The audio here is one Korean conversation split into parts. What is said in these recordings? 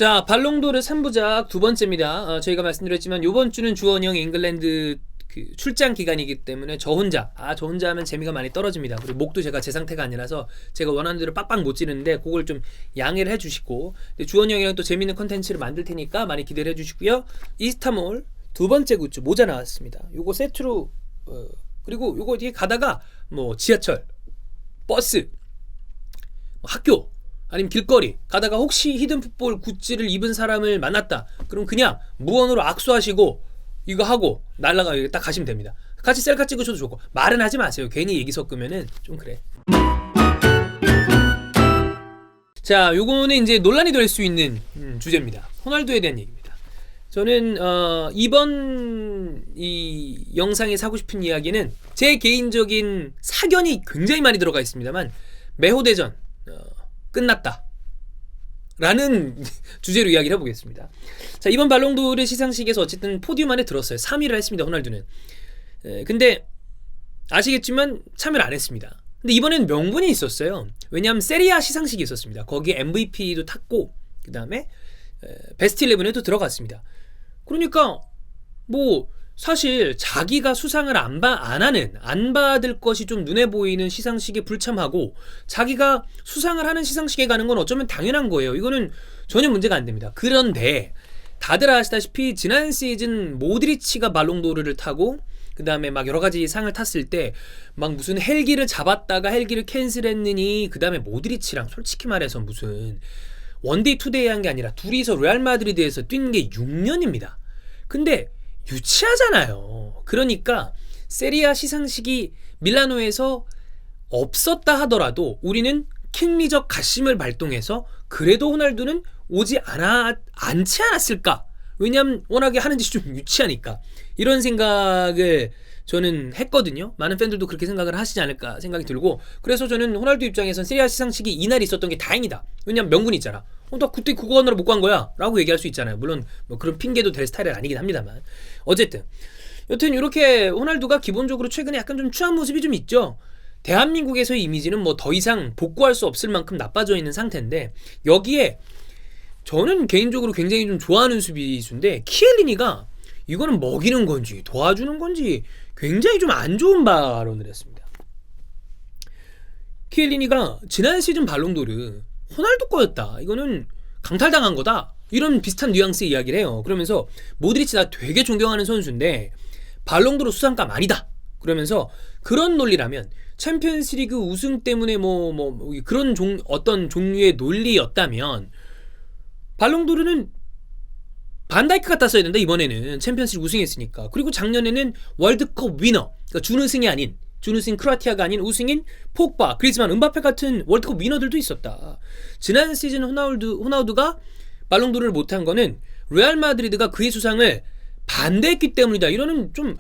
자, 발롱도르 3부작 두 번째입니다. 저희가 말씀드렸지만 요번 주는 주원영 잉글랜드 출장 기간이기 때문에 저 혼자 하면 재미가 많이 떨어집니다. 그리고 목도 제가 제 상태가 아니라서 제가 원하는 대로 빡빡 못 찌르는데 그걸 좀 양해를 해주시고, 주원영이랑 또 재밌는 컨텐츠를 만들 테니까 많이 기대를 해주시고요. 이스타몰 두 번째 굿즈 모자 나왔습니다. 요거 세트로 그리고 요거 뒤에 가다가 뭐 지하철, 버스, 학교 아니면 길거리 가다가 혹시 히든풋볼 굿즈를 입은 사람을 만났다, 그럼 그냥 무언으로 악수하시고 이거 하고 날라가 딱 가시면 됩니다. 같이 셀카 찍으셔도 좋고, 말은 하지 마세요. 괜히 얘기 섞으면은 좀 그래. 자, 요거는 이제 논란이 될 수 있는 주제입니다. 호날두에 대한 얘기입니다. 저는 이번 이 영상에 사고 싶은 이야기는 제 개인적인 사견이 굉장히 많이 들어가 있습니다만, 메호대전 끝났다 라는 주제로 이야기를 해보겠습니다. 자, 이번 발롱도르 시상식에서 어쨌든 포디움 안에 들었어요. 3위를 했습니다, 호날두는. 근데 아시겠지만 참여를 안 했습니다. 근데 이번엔 명분이 있었어요. 왜냐하면 세리아 시상식이 있었습니다. 거기에 MVP도 탔고 그 다음에 베스트 11에도 들어갔습니다. 그러니까 뭐 사실 자기가 수상을 안 받을 것이 좀 눈에 보이는 시상식에 불참하고 자기가 수상을 하는 시상식에 가는 건 어쩌면 당연한 거예요. 이거는 전혀 문제가 안 됩니다. 그런데 다들 아시다시피 지난 시즌 모드리치가 발롱도르를 타고 그 다음에 막 여러 가지 상을 탔을 때 막 무슨 헬기를 잡았다가 헬기를 캔슬했느니, 그 다음에 모드리치랑 솔직히 말해서 무슨 원데이 투데이 한 게 아니라 둘이서 레알 마드리드에서 뛴 게 6년입니다. 근데 유치하잖아요. 그러니까 세리아 시상식이 밀라노에서 없었다 하더라도 우리는 킹리적 가심을 발동해서 그래도 호날두는 오지 않지 않았을까? 왜냐면 워낙에 하는 짓이 좀 유치하니까. 이런 생각을 저는 했거든요. 많은 팬들도 그렇게 생각을 하시지 않을까 생각이 들고, 그래서 저는 호날두 입장에선 세리아 시상식이 이날 있었던 게 다행이다. 왜냐면 명분이 있잖아. 나 그때 그거 하느라 못 간 거야 라고 얘기할 수 있잖아요. 물론 뭐 그런 핑계도 될 스타일은 아니긴 합니다만, 어쨌든 여튼 이렇게 호날두가 기본적으로 최근에 약간 좀 추한 모습이 좀 있죠. 대한민국에서의 이미지는 뭐 더 이상 복구할 수 없을 만큼 나빠져 있는 상태인데, 여기에 저는 개인적으로 굉장히 좀 좋아하는 수비수인데 키엘리니가 이거는 먹이는 건지 도와주는 건지 굉장히 좀 안 좋은 발언을 했습니다. 키엘리니가 지난 시즌 발롱도르 호날두 거였다, 이거는 강탈당한 거다, 이런 비슷한 뉘앙스의 이야기를 해요. 그러면서 모드리치 나 되게 존경하는 선수인데 발롱도르 수상감 아니다 그러면서, 그런 논리라면 챔피언스리그 우승 때문에 그런 어떤 종류의 논리였다면 발롱도르는 반다이크가 땄어야 된다. 이번에는 챔피언스리그 우승했으니까. 그리고 작년에는 월드컵 위너, 그러니까 준우승이 아닌, 준우승 크로아티아가 아닌 우승인 포그바, 그리즈만, 음바페 같은 월드컵 위너들도 있었다. 지난 시즌 호날두가 발롱도르를 못한 거는 레알 마드리드가 그의 수상을 반대했기 때문이다. 이러는 좀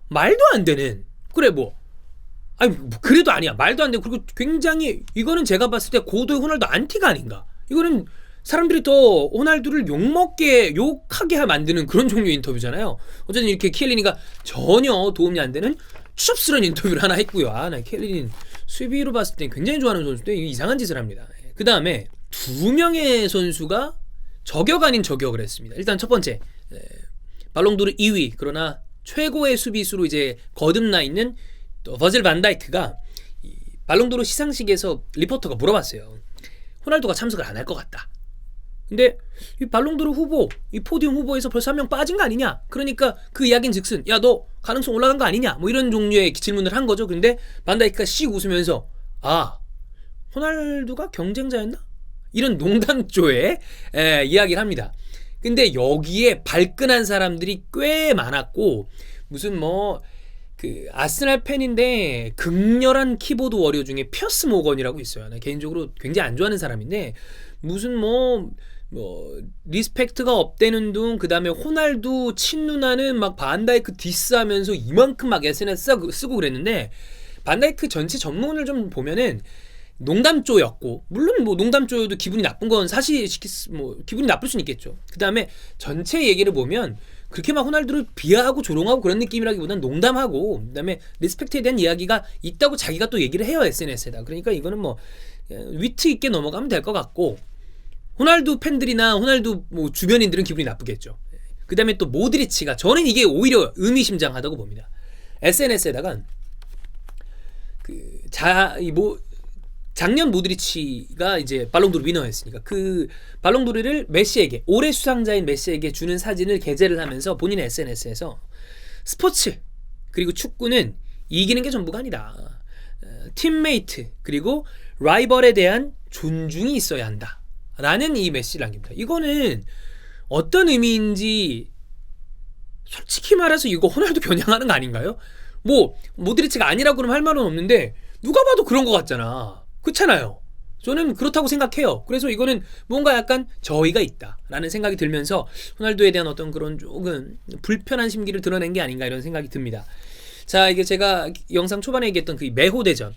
말도 안 되는, 그래 그래도 아니야, 말도 안 되고, 그리고 굉장히 이거는 제가 봤을 때 고도의 호날두 안티가 아닌가. 이거는 사람들이 더 호날두를 욕하게 만드는 그런 종류의 인터뷰잖아요. 어쨌든 이렇게 키엘리니가 전혀 도움이 안 되는 추접스러운 인터뷰를 하나 했고요. 나 키엘리니 수비로 봤을 때 굉장히 좋아하는 선수인데 이상한 짓을 합니다. 그 다음에 두 명의 선수가 저격 아닌 저격을 했습니다. 일단 첫 번째, 발롱도르 2위 그러나 최고의 수비수로 이제 거듭나 있는 버질 반다이크가 발롱도르 시상식에서 리포터가 물어봤어요. 호날두가 참석을 안 할 것 같다. 근데 이 발롱도르 후보, 이 포디움 후보에서 벌써 한 명 빠진 거 아니냐? 그러니까 그 이야기는 즉슨, 야 너 가능성 올라간 거 아니냐? 뭐 이런 종류의 질문을 한 거죠. 근데 반다이크가 씩 웃으면서 호날두가 경쟁자였나? 이런 농담조의 이야기를 합니다. 근데 여기에 발끈한 사람들이 꽤 많았고, 무슨 아스날 팬인데 극렬한 키보드 워리어 중에 피어스 모건이라고 있어요. 나 개인적으로 굉장히 안 좋아하는 사람인데, 무슨 리스펙트가 없대는 둥, 그 다음에 호날두 친누나는 막 반다이크 디스하면서 이만큼 막 SNS 쓰고 그랬는데, 반다이크 전체 전문을 좀 보면은 농담조였고, 물론 농담조여도 기분이 나쁜 건 사실 기분이 나쁠 수는 있겠죠. 그 다음에 전체 얘기를 보면 그렇게 막 호날두를 비하하고 조롱하고 그런 느낌이라기보다는 농담하고, 그 다음에 리스펙트에 대한 이야기가 있다고 자기가 또 얘기를 해요, SNS에다. 그러니까 이거는 위트 있게 넘어가면 될 것 같고, 호날두 팬들이나 호날두 뭐 주변인들은 기분이 나쁘겠죠. 그 다음에 또 모드리치가, 저는 이게 오히려 의미심장하다고 봅니다. SNS에다가 작년 모드리치가 이제 발롱도르 위너였으니까 그 발롱도르를 메시에게, 올해 수상자인 메시에게 주는 사진을 게재를 하면서 본인의 SNS에서 스포츠 그리고 축구는 이기는 게 전부가 아니다. 팀메이트 그리고 라이벌에 대한 존중이 있어야 한다. 라는 이 메시를 남깁니다. 이거는 어떤 의미인지 솔직히 말해서 이거 호날두 겨냥하는 거 아닌가요? 뭐 모드리치가 아니라고 그러면 할 말은 없는데 누가 봐도 그런 것 같잖아. 그렇잖아요. 저는 그렇다고 생각해요. 그래서 이거는 뭔가 약간 저의가 있다라는 생각이 들면서 호날두에 대한 어떤 그런 조금 불편한 심기를 드러낸 게 아닌가 이런 생각이 듭니다. 자, 이게 제가 영상 초반에 얘기했던 그 메호대전,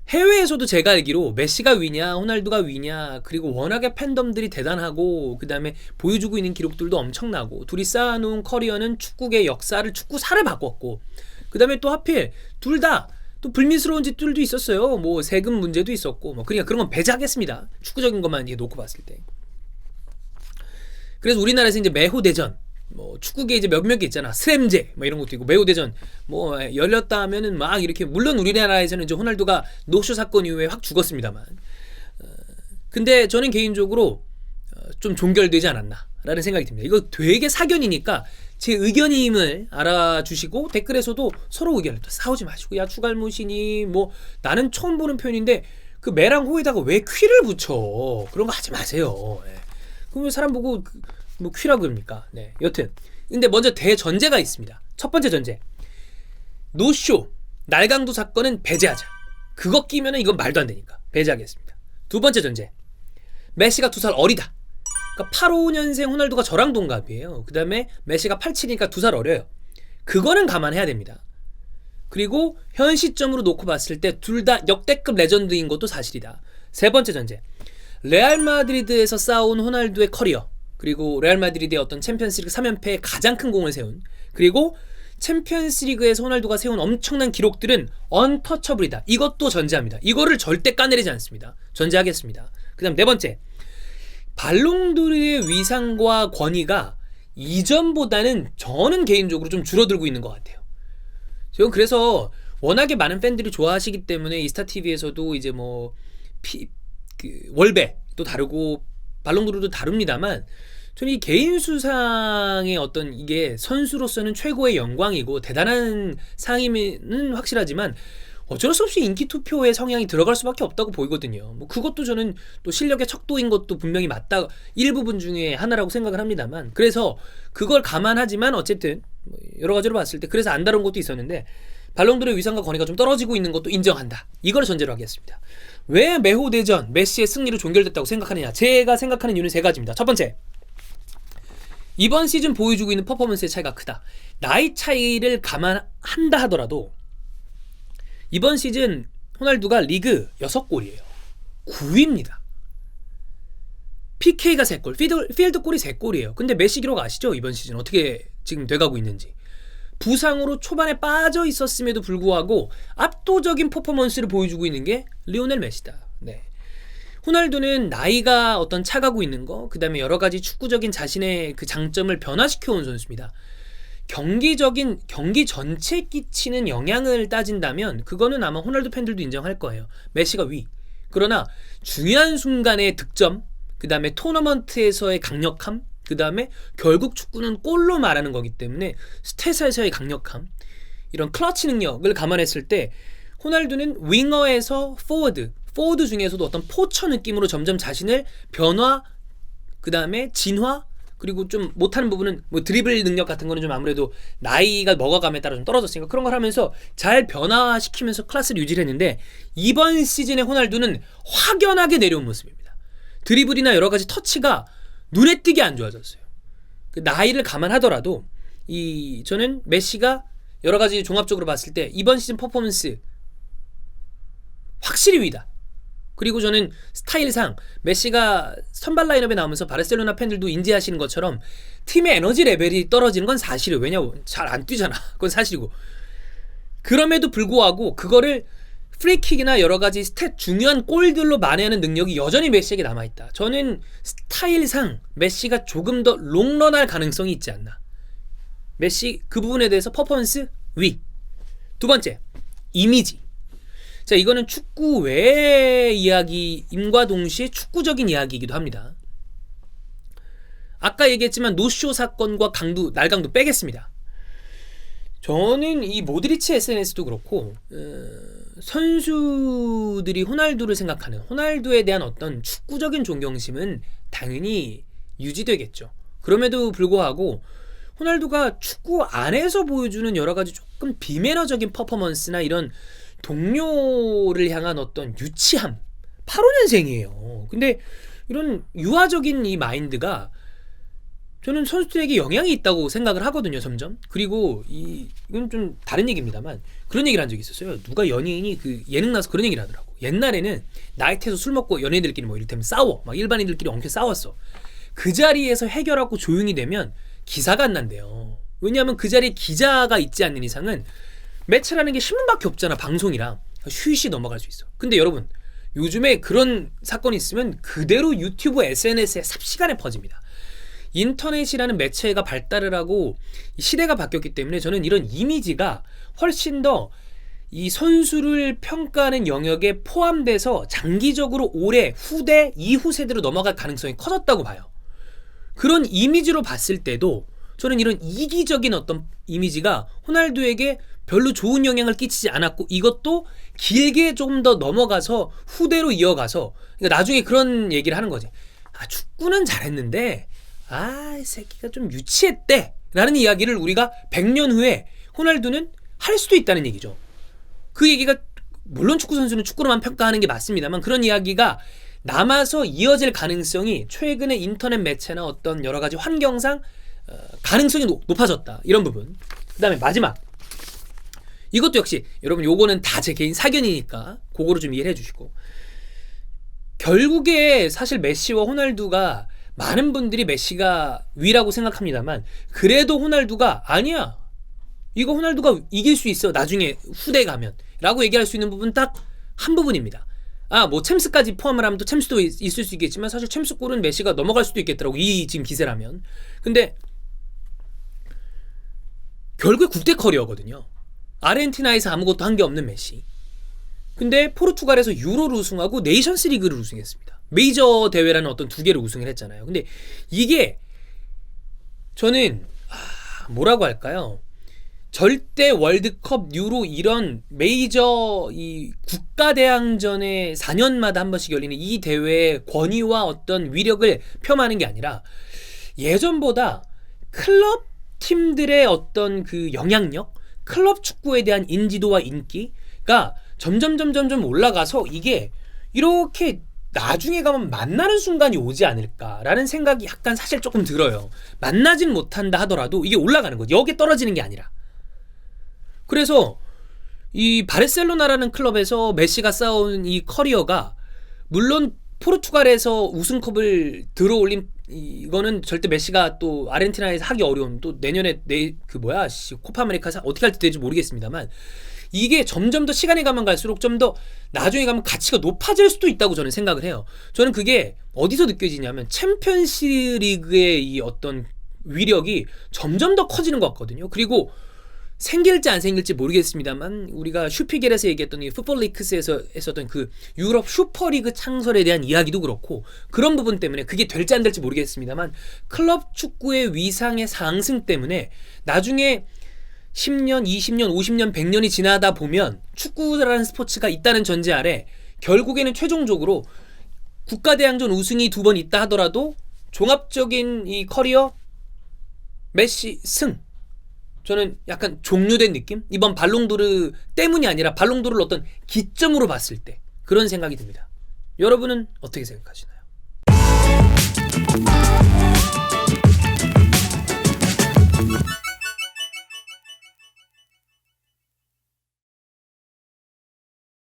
해외에서도 제가 알기로 메시가 위냐 호날두가 위냐, 그리고 워낙에 팬덤들이 대단하고 그 다음에 보여주고 있는 기록들도 엄청나고 둘이 쌓아놓은 커리어는 축구의 역사를, 축구사를 바꿨고, 그 다음에 또 하필 둘 다 또 불미스러운 짓들도 있었어요. 뭐 세금 문제도 있었고, 뭐 그러니까 그런 건 배제하겠습니다. 축구적인 것만 이제 놓고 봤을 때. 그래서 우리나라에서 이제 메호대전, 뭐 축구계 이제 몇몇 개 있잖아. 스램제 뭐 이런 것도 있고, 메호대전 뭐 열렸다 하면은 막 이렇게, 물론 우리나라에서는 이제 호날두가 노쇼 사건 이후에 확 죽었습니다만, 근데 저는 개인적으로 좀 종결되지 않았나라는 생각이 듭니다. 이거 되게 사견이니까 제 의견임을 알아주시고 댓글에서도 서로 의견을 또 싸우지 마시고, 야 추갈못이니 뭐, 나는 처음 보는 표현인데 그 매랑 호에다가 왜 퀴를 붙여, 그런 거 하지 마세요. 네. 그러면 사람 보고 뭐 퀴라고 그럽니까? 네. 여튼 근데 먼저 대전제가 있습니다. 첫 번째 전제, 노쇼 날강도 사건은 배제하자. 그거 끼면은 이건 말도 안 되니까 배제하겠습니다. 두 번째 전제, 메시가 2살 어리다. 그러니까 85년생 호날두가 저랑 동갑이에요. 그 다음에 메시가 87이니까 2살 어려요. 그거는 감안해야 됩니다. 그리고 현 시점으로 놓고 봤을 때 둘 다 역대급 레전드인 것도 사실이다. 세 번째 전제, 레알 마드리드에서 쌓아온 호날두의 커리어, 그리고 레알 마드리드의 어떤 챔피언스리그 3연패에 가장 큰 공을 세운, 그리고 챔피언스리그에서 호날두가 세운 엄청난 기록들은 언터처블이다. 이것도 전제합니다. 이거를 절대 까내리지 않습니다. 전제하겠습니다. 그 다음 네 번째, 발롱도르의 위상과 권위가 이전보다는 저는 개인적으로 좀 줄어들고 있는 것 같아요. 저는 그래서 워낙에 많은 팬들이 좋아하시기 때문에 이스타TV에서도 이제 뭐 월배도 다르고 발롱도르도 다룹니다만, 저는 이 개인 수상의 어떤 이게 선수로서는 최고의 영광이고 대단한 상임은 확실하지만 어쩔 수 없이 인기 투표의 성향이 들어갈 수밖에 없다고 보이거든요. 뭐 그것도 저는 또 실력의 척도인 것도 분명히 맞다, 일부분 중에 하나라고 생각을 합니다만, 그래서 그걸 감안하지만 어쨌든 뭐 여러 가지로 봤을 때 그래서 안 다룬 것도 있었는데, 발롱도르의 위상과 권위가 좀 떨어지고 있는 것도 인정한다. 이걸 전제로 하겠습니다. 왜 메호대전 메시의 승리로 종결됐다고 생각하느냐? 제가 생각하는 이유는 세 가지입니다. 첫 번째, 이번 시즌 보여주고 있는 퍼포먼스의 차이가 크다. 나이 차이를 감안한다 하더라도 이번 시즌 호날두가 리그 6골이에요. 9위입니다. PK가 3골, 필드골이 3골이에요. 근데 메시 기록 아시죠? 이번 시즌 어떻게 지금 돼가고 있는지. 부상으로 초반에 빠져 있었음에도 불구하고 압도적인 퍼포먼스를 보여주고 있는 게 리오넬 메시다. 네. 호날두는 나이가 어떤 차가고 있는 거, 그 다음에 여러 가지 축구적인 자신의 그 장점을 변화시켜온 선수입니다. 경기 전체에 끼치는 영향을 따진다면 그거는 아마 호날두 팬들도 인정할 거예요. 메시가 위. 그러나 중요한 순간의 득점, 그 다음에 토너먼트에서의 강력함, 그 다음에 결국 축구는 골로 말하는 거기 때문에 스탯에서의 강력함, 이런 클러치 능력을 감안했을 때 호날두는 윙어에서 포워드 중에서도 어떤 포처 느낌으로 점점 자신을 변화, 그 다음에 진화, 그리고 좀 못하는 부분은 뭐 드리블 능력 같은 거는 좀 아무래도 나이가 먹어감에 따라 좀 떨어졌으니까 그런 걸 하면서 잘 변화시키면서 클래스를 유지를 했는데, 이번 시즌의 호날두는 확연하게 내려온 모습입니다. 드리블이나 여러 가지 터치가 눈에 띄게 안 좋아졌어요. 그 나이를 감안하더라도 저는 메시가 여러 가지 종합적으로 봤을 때 이번 시즌 퍼포먼스 확실히 위다. 그리고 저는 스타일상 메시가 선발 라인업에 나오면서 바르셀로나 팬들도 인지하시는 것처럼 팀의 에너지 레벨이 떨어지는 건 사실이에요. 왜냐면 잘 안 뛰잖아. 그건 사실이고. 그럼에도 불구하고 그거를 프리킥이나 여러 가지 스탯 중요한 골들로 만회하는 능력이 여전히 메시에게 남아있다. 저는 스타일상 메시가 조금 더 롱런할 가능성이 있지 않나. 메시 그 부분에 대해서 퍼포먼스 위. 두 번째, 이미지. 자, 이거는 축구 외의 이야기임과 동시에 축구적인 이야기이기도 합니다. 아까 얘기했지만 노쇼 사건과 날강도 빼겠습니다. 저는 이 모드리치 SNS도 그렇고 선수들이 호날두를 생각하는, 호날두에 대한 어떤 축구적인 존경심은 당연히 유지되겠죠. 그럼에도 불구하고 호날두가 축구 안에서 보여주는 여러 가지 조금 비매너적인 퍼포먼스나 이런 동료를 향한 어떤 유치함, 85년생이에요. 근데 이런 유아적인 이 마인드가 저는 선수들에게 영향이 있다고 생각을 하거든요, 점점. 그리고 이건 좀 다른 얘기입니다만 그런 얘기를 한 적이 있었어요. 누가 연예인이 그 예능 나서 그런 얘기를 하더라고. 옛날에는 나이트에서 술 먹고 연예인들끼리 뭐 이를테면 싸워, 막 일반인들끼리 엄청 싸웠어. 그 자리에서 해결하고 조용히 되면 기사가 안 난대요. 왜냐하면 그 자리에 기자가 있지 않는 이상은 매체라는 게 신문밖에 없잖아, 방송이랑. 쉬쉬 넘어갈 수 있어. 근데 여러분, 요즘에 그런 사건이 있으면 그대로 유튜브, SNS에 삽시간에 퍼집니다. 인터넷이라는 매체가 발달을 하고 시대가 바뀌었기 때문에 저는 이런 이미지가 훨씬 더 이 선수를 평가하는 영역에 포함돼서 장기적으로 올해 후대 이후 세대로 넘어갈 가능성이 커졌다고 봐요. 그런 이미지로 봤을 때도 저는 이런 이기적인 어떤 이미지가 호날두에게 별로 좋은 영향을 끼치지 않았고, 이것도 길게 좀 더 넘어가서 후대로 이어가서, 그러니까 나중에 그런 얘기를 하는 거지. 아, 축구는 잘했는데 이 새끼가 좀 유치했대 라는 이야기를 우리가 100년 후에 호날두는 할 수도 있다는 얘기죠. 그 얘기가, 물론 축구 선수는 축구로만 평가하는 게 맞습니다만, 그런 이야기가 남아서 이어질 가능성이 최근에 인터넷 매체나 어떤 여러 가지 환경상 가능성이 높아졌다, 이런 부분. 그 다음에 마지막, 이것도 역시 여러분 요거는 다 제 개인 사견이니까 그거로 좀 이해를 해주시고, 결국에 사실 메시와 호날두가, 많은 분들이 메시가 위라고 생각합니다만 그래도 호날두가 아니야, 이거 호날두가 이길 수 있어 나중에 후대 가면 라고 얘기할 수 있는 부분 딱 한 부분입니다. 뭐 챔스까지 포함을 하면 또 챔스도 있을 수 있겠지만 사실 챔스골은 메시가 넘어갈 수도 있겠더라고, 이 지금 기세라면. 근데 결국에 국대 커리어거든요. 아르헨티나에서 아무것도 한 게 없는 메시. 근데 포르투갈에서 유로를 우승하고 네이션스 리그를 우승했습니다. 메이저 대회라는 어떤 두 개를 우승을 했잖아요. 근데 이게 저는 뭐라고 할까요? 절대 월드컵, 유로 이런 메이저 이 국가대항전에 4년마다 한 번씩 열리는 이 대회의 권위와 어떤 위력을 폄하하는 게 아니라 예전보다 클럽 팀들의 어떤 그 영향력, 클럽 축구에 대한 인지도와 인기가 점점 올라가서 이게 이렇게 나중에 가면 만나는 순간이 오지 않을까라는 생각이 약간 사실 조금 들어요. 만나진 못한다 하더라도 이게 올라가는 거죠. 여기에 떨어지는 게 아니라. 그래서 이 바르셀로나라는 클럽에서 메시가 쌓아온 이 커리어가, 물론 포르투갈에서 우승컵을 들어올린 이거는 절대 메시가 또 아르헨티나에서 하기 어려운, 또 내년에 코파 아메리카 어떻게 할지 될지 모르겠습니다만, 이게 점점 더 시간이 가면 갈수록 좀 더 나중에 가면 가치가 높아질 수도 있다고 저는 생각을 해요. 저는 그게 어디서 느껴지냐면 챔피언스 리그의 이 어떤 위력이 점점 더 커지는 것 같거든요. 그리고 생길지 안 생길지 모르겠습니다만 우리가 슈피겔에서 얘기했던 이 풋볼 리크스에서 했었던 그 유럽 슈퍼리그 창설에 대한 이야기도 그렇고, 그런 부분 때문에 그게 될지 안 될지 모르겠습니다만 클럽 축구의 위상의 상승 때문에 나중에 10년, 20년, 50년, 100년이 지나다 보면 축구라는 스포츠가 있다는 전제 아래 결국에는 최종적으로 국가대항전 우승이 2번 있다 하더라도 종합적인 이 커리어 메시 승, 저는 약간 종료된 느낌? 이번 발롱도르 때문이 아니라 발롱도르를 어떤 기점으로 봤을 때 그런 생각이 듭니다. 여러분은 어떻게 생각하시나요?